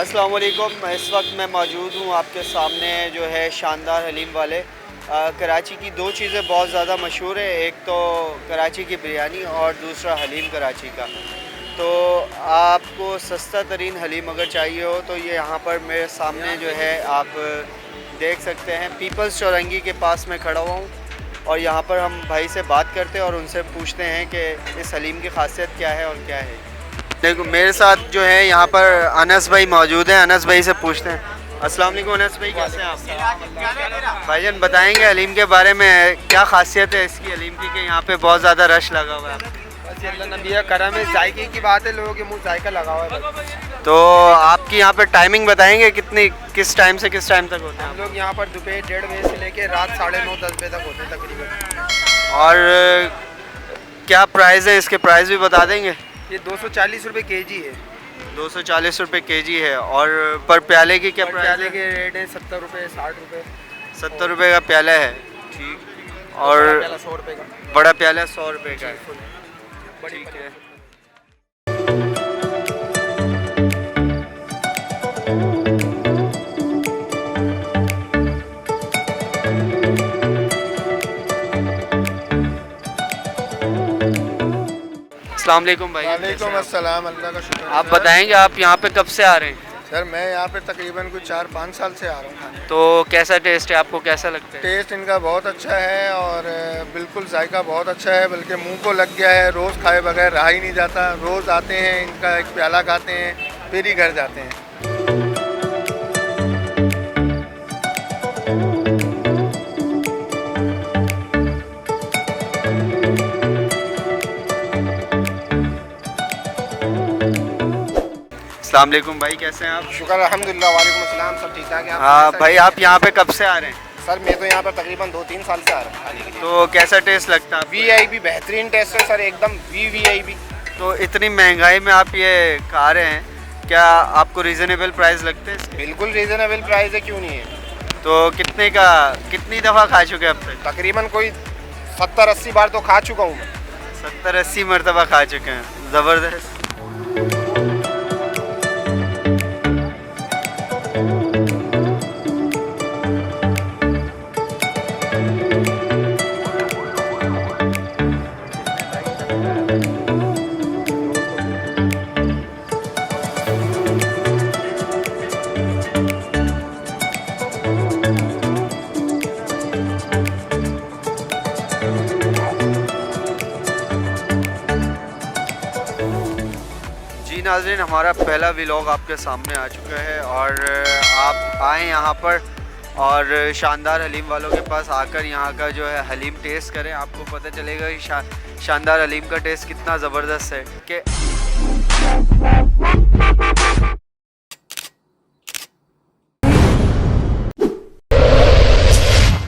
अस्सलाम वालेकुम। इस वक्त मैं मौजूद हूँ आपके सामने जो है शानदार हलीम वाले। कराची की दो चीज़ें बहुत ज़्यादा मशहूर है, एक तो कराची की बिरयानी और दूसरा हलीम कराची का। तो आपको सस्ता तरीन हलीम अगर चाहिए हो तो ये यहाँ पर मेरे सामने जो है आप देख सकते हैं। पीपल्स चौरंगी के पास मैं खड़ा हुआ हूँ और यहाँ पर हम भाई से बात करते हैं और उनसे पूछते हैं कि इस हलीम की खासियत क्या है और क्या है। देखो मेरे साथ जो है यहाँ पर अनस भाई मौजूद हैं। अनस भाई से पूछते हैं। अस्सलाम वालेकुम अनस भाई, कैसे हैं आप? भाईजान बताएंगे हलीम के बारे में, क्या खासियत है इसकी हलीम की कि यहाँ पे बहुत ज़्यादा रश लगा हुआ है? नबिया करम है, जायके की बात है, लोगों के मुंह जायका लगा हुआ है। तो आपकी यहाँ पे टाइमिंग बताएंगे कितनी, किस टाइम से किस टाइम तक होते हैं? हम लोग यहाँ पर दोपहर 1:30 बजे से लेके रात 9:30-10 बजे तक होते हैं तकरीबन। और क्या प्राइस है इसके, प्राइस भी बता देंगे? ये 240 रुपये केजी है। 240 रुपये केजी है। और पर प्याले की क्या प्राइस प्याले है? के रेट है 70 रुपये, 60 रुपये। 70 रुपये का प्याला है, ठीक। और प्याला 100 रुपये का। बड़ा प्याला 100 रुपये का है, बड़ी ठीक है। अस्सलाम वालेकुम भाई। वालेकुम अस्सलाम, अल्लाह का शुक्र। आप बताएंगे आप यहाँ पे कब से आ रहे हैं? सर मैं यहाँ पे तकरीबन कुछ 4-5 साल से आ रहा हूँ खाने। तो कैसा टेस्ट है, आपको कैसा लगता है? टेस्ट इनका बहुत अच्छा है और बिल्कुल जायका बहुत अच्छा है, बल्कि मुंह को लग गया है। रोज़ खाए बगैर रहा ही नहीं जाता। रोज़ आते हैं, इनका एक प्याला खाते हैं, फिर ही घर जाते हैं। अस्सलाम वालेकुम भाई, कैसे हैं आप? शुक्र अल्हम्दुलिल्लाह। वालेकुम अस्सलाम, सब ठीक ठाक है। हाँ भाई, आप यहाँ पे कब से आ रहे हैं? सर मैं तो यहाँ पर तकरीबन 2-3 साल से आ रहा हूँ खाने के लिए। तो कैसा टेस्ट लगता है आपको? VIP बेहतरीन टेस्ट है सर, एकदम VIP। तो इतनी महंगाई में आप ये खा रहे हैं, क्या आपको रीज़नेबल प्राइस लगते हैं इसके? बिल्कुल रीज़नेबल प्राइस है, क्यों नहीं है। तो कितने का, कितनी दफ़ा खा चुके हैं अब तक? तकरीबन कोई 70-80 बार तो खा चुका हूँ मैं। 70-80 मरतबा खा चुके हैं, ज़बरदस्त। जी नाज़रीन, हमारा पहला व्लॉग आपके सामने आ चुका है और आप आएँ यहाँ पर और शानदार हलीम वालों के पास आकर यहाँ का जो है हलीम टेस्ट करें। आपको पता चलेगा कि शानदार हलीम का टेस्ट कितना ज़बरदस्त है कि